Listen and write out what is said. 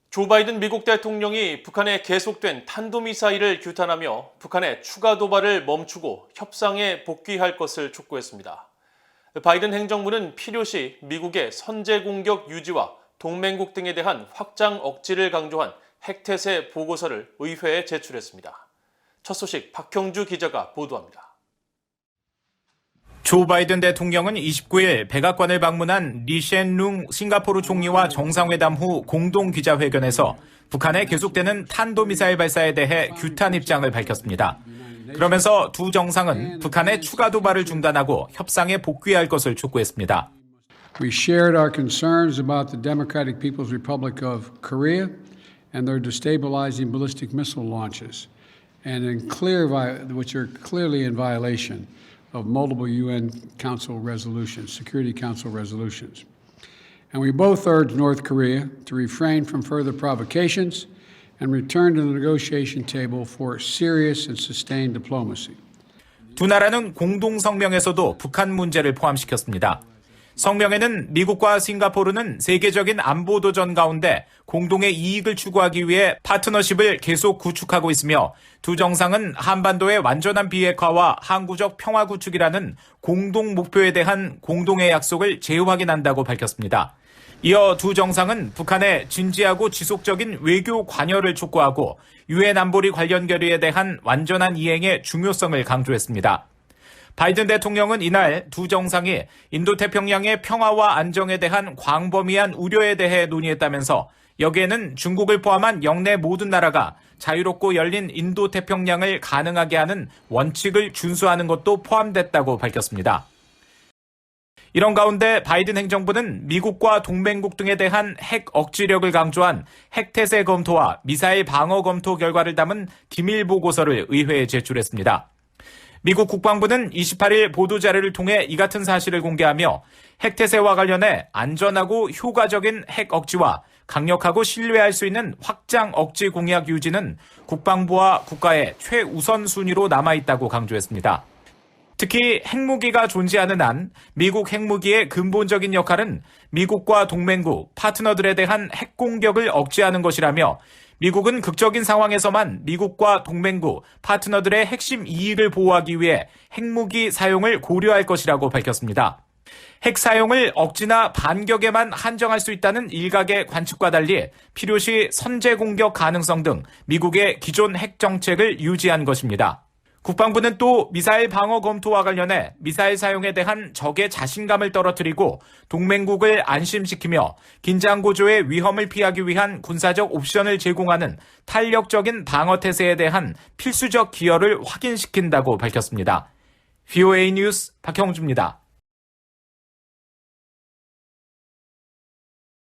조 바이든 미국 대통령이 북한의 계속된 탄도미사일을 규탄하며 북한의 추가 도발을 멈추고 협상에 복귀할 것을 촉구했습니다. 바이든 행정부는 필요시 미국의 선제 공격 유지와 동맹국 등에 대한 확장 억지를 강조한 핵태세 보고서를 의회에 제출했습니다. 첫 소식 박형주 기자가 보도합니다. 조 바이든 대통령은 29일 백악관을 방문한 리셴룽 싱가포르 총리와 정상회담 후 공동 기자회견에서 북한의 계속되는 탄도미사일 발사에 대해 규탄 입장을 밝혔습니다. 그러면서 두 정상은 북한의 추가 도발을 중단하고 협상에 복귀할 것을 촉구했습니다. We shared our concerns about the Democratic People's Republic of Korea and their destabilizing ballistic missile launches, which are clearly in violation of multiple UN Council resolutions, Security Council resolutions. And we both urged North Korea to refrain from further provocations and return to the negotiation table for serious and sustained diplomacy. 두 나라는 공동 성명에서도 북한 문제를 포함시켰습니다. 성명에는 미국과 싱가포르는 세계적인 안보 도전 가운데 공동의 이익을 추구하기 위해 파트너십을 계속 구축하고 있으며 두 정상은 한반도의 완전한 비핵화와 항구적 평화 구축이라는 공동 목표에 대한 공동의 약속을 재확인한다고 밝혔습니다. 이어 두 정상은 북한의 진지하고 지속적인 외교 관여를 촉구하고 유엔 안보리 관련 결의에 대한 완전한 이행의 중요성을 강조했습니다. 바이든 대통령은 이날 두 정상이 인도태평양의 평화와 안정에 대한 광범위한 우려에 대해 논의했다면서 여기에는 중국을 포함한 영내 모든 나라가 자유롭고 열린 인도태평양을 가능하게 하는 원칙을 준수하는 것도 포함됐다고 밝혔습니다. 이런 가운데 바이든 행정부는 미국과 동맹국 등에 대한 핵 억지력을 강조한 핵태세 검토와 미사일 방어 검토 결과를 담은 기밀 보고서를 의회에 제출했습니다. 미국 국방부는 28일 보도자료를 통해 이 같은 사실을 공개하며 핵태세와 관련해 안전하고 효과적인 핵 억지와 강력하고 신뢰할 수 있는 확장 억지 공약 유지는 국방부와 국가의 최우선 순위로 남아있다고 강조했습니다. 특히 핵무기가 존재하는 한 미국 핵무기의 근본적인 역할은 미국과 동맹국, 파트너들에 대한 핵 공격을 억제하는 것이라며 미국은 극적인 상황에서만 미국과 동맹국, 파트너들의 핵심 이익을 보호하기 위해 핵무기 사용을 고려할 것이라고 밝혔습니다. 핵 사용을 억지나 반격에만 한정할 수 있다는 일각의 관측과 달리 필요시 선제 공격 가능성 등 미국의 기존 핵 정책을 유지한 것입니다. 국방부는 또 미사일 방어 검토와 관련해 미사일 사용에 대한 적의 자신감을 떨어뜨리고 동맹국을 안심시키며 긴장 고조의 위험을 피하기 위한 군사적 옵션을 제공하는 탄력적인 방어 태세에 대한 필수적 기여를 확인시킨다고 밝혔습니다. VOA 뉴스 박형주입니다.